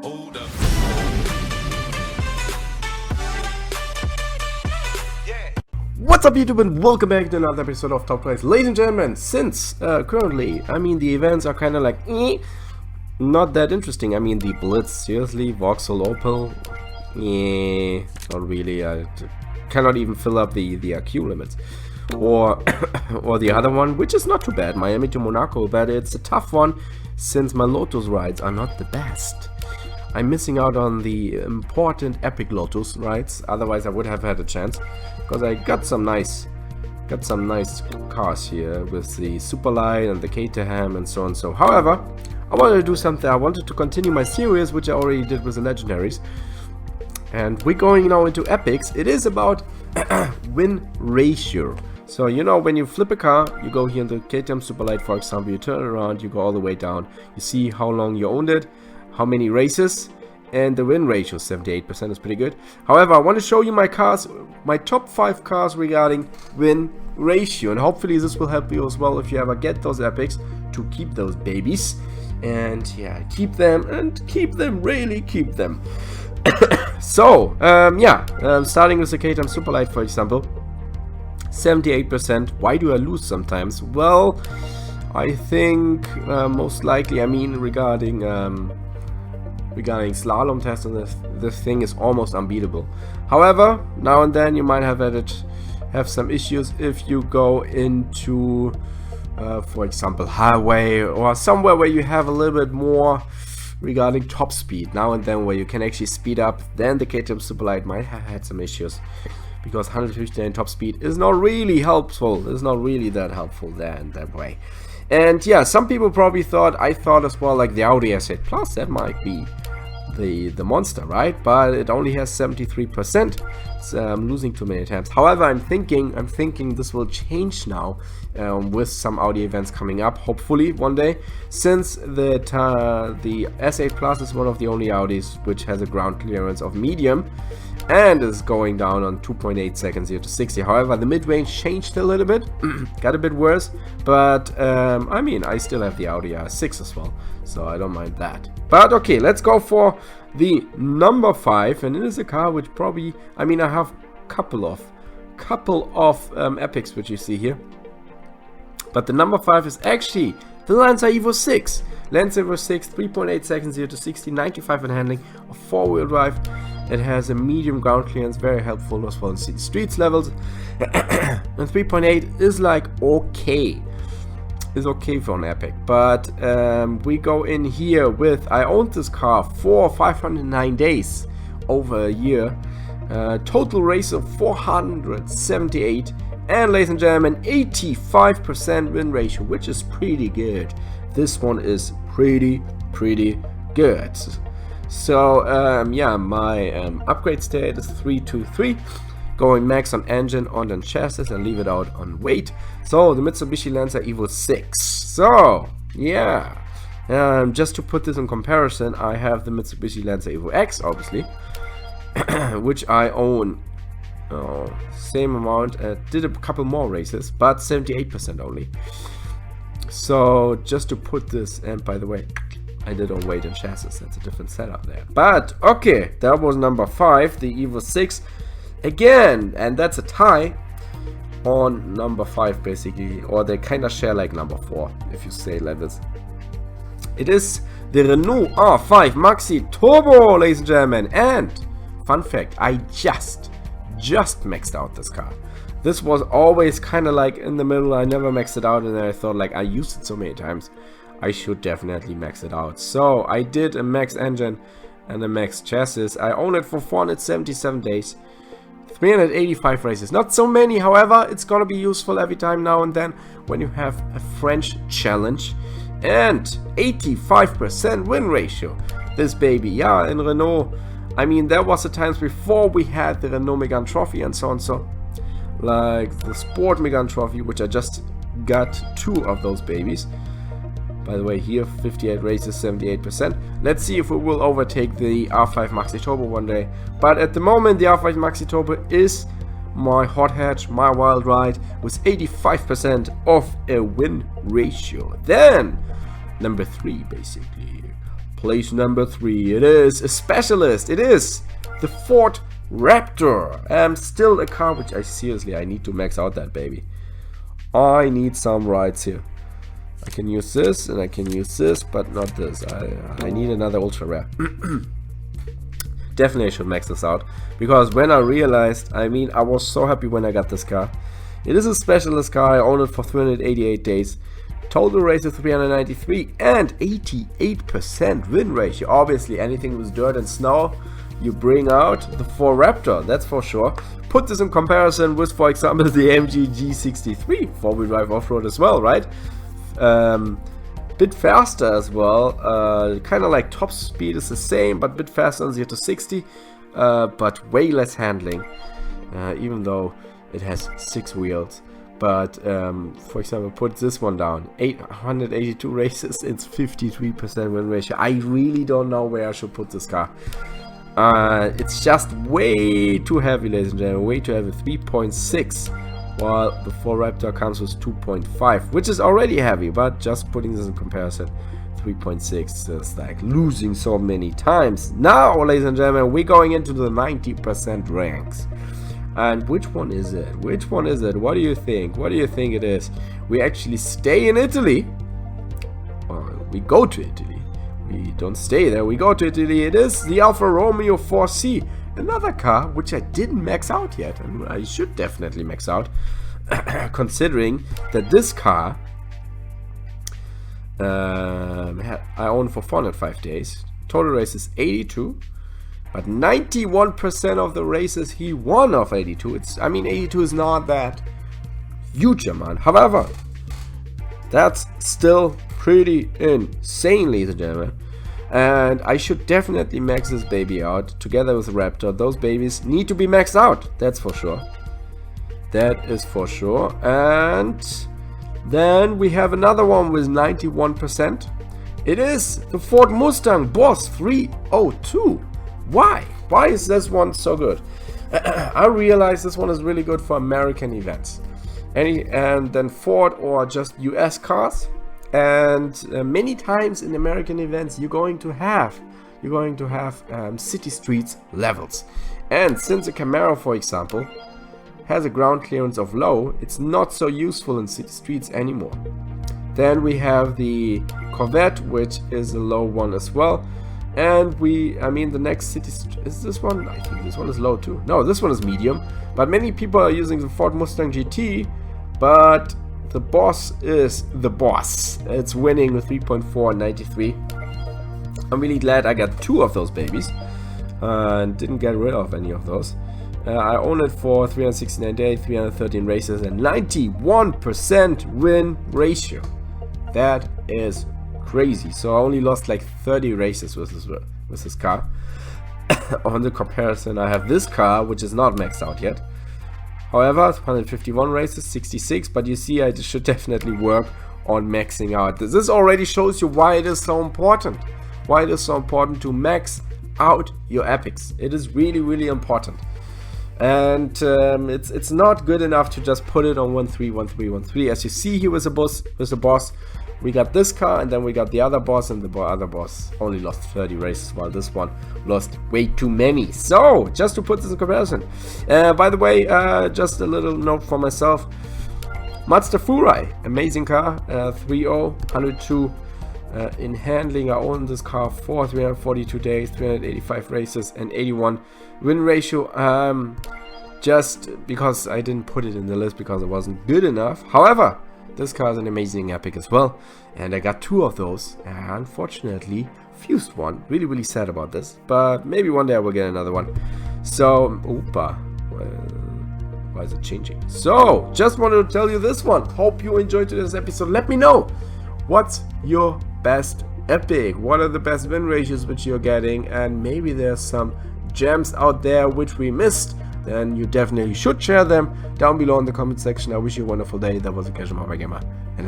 Hold up. What's up YouTube and welcome back to another episode of Top Price. Ladies and gentlemen, since currently, the events are kind of like, not that interesting. The Blitz, seriously, Voxel, Opal, not really. I cannot even fill up the IQ limits. Or or the other one, which is not too bad, Miami to Monaco, but it's a tough one since my Lotus rides are not the best. I'm missing out on the important epic Lotus rides, otherwise I would have had a chance, because I got some nice cars here with the Superlight and the Caterham and so on. So however, I wanted to do something. I wanted to continue my series, which I already did with the legendaries, and we're going now into epics. It is about win ratio. So, you know, when you flip a car, you go here in the KTM Superlight, for example, you turn it around, you go all the way down, you see how long you owned it, how many races, and the win ratio, 78% is pretty good. However, I want to show you my cars, my top 5 cars regarding win ratio, and hopefully this will help you as well if you ever get those epics, to keep those babies, and yeah, keep them, really keep them. So, starting with the KTM Superlight, for example, 78%. Why do I lose sometimes? Well, I think most likely, regarding slalom test, and this thing is almost unbeatable. However, now and then you might have some issues if you go into, for example, highway or somewhere where you have a little bit more regarding top speed. Now and then where you can actually speed up, then the KTM Superlight might have had some issues, because 159 top speed is not really helpful. It's not really that helpful there in that way. And yeah, some people probably I thought as well, like the Audi S8 Plus, that might be the monster, right? But it only has 73%. So I'm losing too many times. However, I'm thinking this will change now with some Audi events coming up, hopefully one day, since the S8 Plus is one of the only Audis which has a ground clearance of medium and is going down on 2.8 seconds here to 60. However, the mid-range changed a little bit, got a bit worse, but I still have the Audi R6 as well, so I don't mind that. But okay, let's go for the number 5, and it is a car which probably, I have couple of epics which you see here, but the number 5 is actually the Lancer Evo 6. Lancer Evo 6, 3.8 seconds here to 60, 95 in handling, a 4-wheel drive. It has a medium ground clearance, very helpful as well in city streets levels. And 3.8 is like okay. Is okay for an epic. But we go in here with, I owned this car for 509 days, over a year. Total race of 478. And ladies and gentlemen, 85% win ratio, which is pretty good. This one is pretty good. So my upgrade state is 323, going max on engine, on chassis, and leave it out on weight. So the Mitsubishi Lancer Evo 6. So yeah, just to put this in comparison, I have the Mitsubishi Lancer Evo X, obviously, which I own same amount. Did a couple more races, but 78% only. So just to put this, and by the way, I did on weight and chassis, that's a different setup there. But okay, that was number 5, the Evo 6 again, and that's a tie on number 5 basically, or they kind of share like number 4 if you say like this. It is the Renault R5 Maxi Turbo, ladies and gentlemen, and fun fact, I just maxed out this car. This was always kind of like in the middle. I never maxed it out, and then I thought, like, I used it so many times, I should definitely max it out. So I did a max engine and a max chassis. I own it for 477 days, 385 races. Not so many, however, it's gonna be useful every time now and then when you have a French challenge. And 85% win ratio. This baby, yeah, in Renault. There was the times before we had the Renault Megane Trophy and so on, so like the Sport Megane Trophy, which I just got 2 of those babies. By the way, here 58 races, 78%. Let's see if we will overtake the R5 Maxi Turbo one day. But at the moment, the R5 Maxi Turbo is my hot hatch, my wild ride, with 85% of a win ratio. Then, number 3, basically, place number 3. It is a specialist. It is the Ford Raptor. Still a car which I need to max out that baby. I need some rides here. I can use this and I can use this, but not this. I need another ultra rare. Definitely I should max this out, because when I realized, I was so happy when I got this car. It is a specialist car. I own it for 388 days. Total race of 393 and 88% win ratio. Obviously, anything with dirt and snow, you bring out the Ford Raptor, that's for sure. Put this in comparison with, for example, the AMG G63 4-wheel drive off-road as well, right? Bit faster as well. Kind of like top speed is the same, but bit faster on 0 to 60. But way less handling, even though it has 6 wheels. But for example, put this one down, 882 races, it's 53% win ratio. I really don't know where I should put this car. It's just way too heavy, ladies and gentlemen, way too heavy. 3.6, while the Ford Raptor comes with 2.5, which is already heavy, but just putting this in comparison, 3.6 is like losing so many times. Now, ladies and gentlemen, we're going into the 90% ranks. And which one is it? Which one is it? What do you think? What do you think it is? We actually stay in Italy. Or we go to Italy. We don't stay there. We go to Italy. It is the Alfa Romeo 4C. Another car which I didn't max out yet. And I should definitely max out. Considering that this car I own for 405 days. Total race is 82. But 91% of the races he won of 82. 82 is not that huge amount. However, that's still pretty insane, ladies and gentlemen. And I should definitely max this baby out together with the Raptor. Those babies need to be maxed out. That's for sure. That is for sure. And then we have another one with 91%. It is the Ford Mustang Boss 302. Why? Why is this one so good? I realize this one is really good for American events. And then Ford or just US cars. And many times in American events you're going to have city streets levels. And since a Camaro, for example, has a ground clearance of low, it's not so useful in city streets anymore. Then we have the Corvette, which is a low one as well. And the next city is this one. I think this one is low too. No, this one is medium. But many people are using the Ford Mustang GT. But the Boss is the boss. It's winning with 3.4 and 93. I'm really glad I got 2 of those babies. And didn't get rid of any of those. I own it for 369 days, 313 races, and 91% win ratio. That is crazy. So I only lost like 30 races with this car. On the comparison, I have this car which is not maxed out yet. However, 151 races, 66, but you see I should definitely work on maxing out. This already shows you why it is so important. Why it is so important to max out your epics. It is really, really important. And it's not good enough to just put it on 1-3, 1-3, 1-3. As you see here with the boss, we got this car and then we got the other boss, and the other boss only lost 30 races while this one lost way too many. So, just to put this in comparison. By the way, just a little note for myself. Mazda Furai, amazing car, 3.0, 102 in handling. I own this car for 342 days, 385 races, and 81 win ratio. Just because I didn't put it in the list because it wasn't good enough. However, this car is an amazing epic as well, and I got 2 of those. Unfortunately, fused one. Really, really sad about this, but maybe one day I will get another one. So, why is it changing? So, just wanted to tell you this one. Hope you enjoyed today's episode. Let me know, what's your best epic? What are the best win ratios which you're getting? And maybe there's some gems out there which we missed. Then you definitely should share them down below in the comment section. I wish you a wonderful day. That was a Casual Mobile Gamer.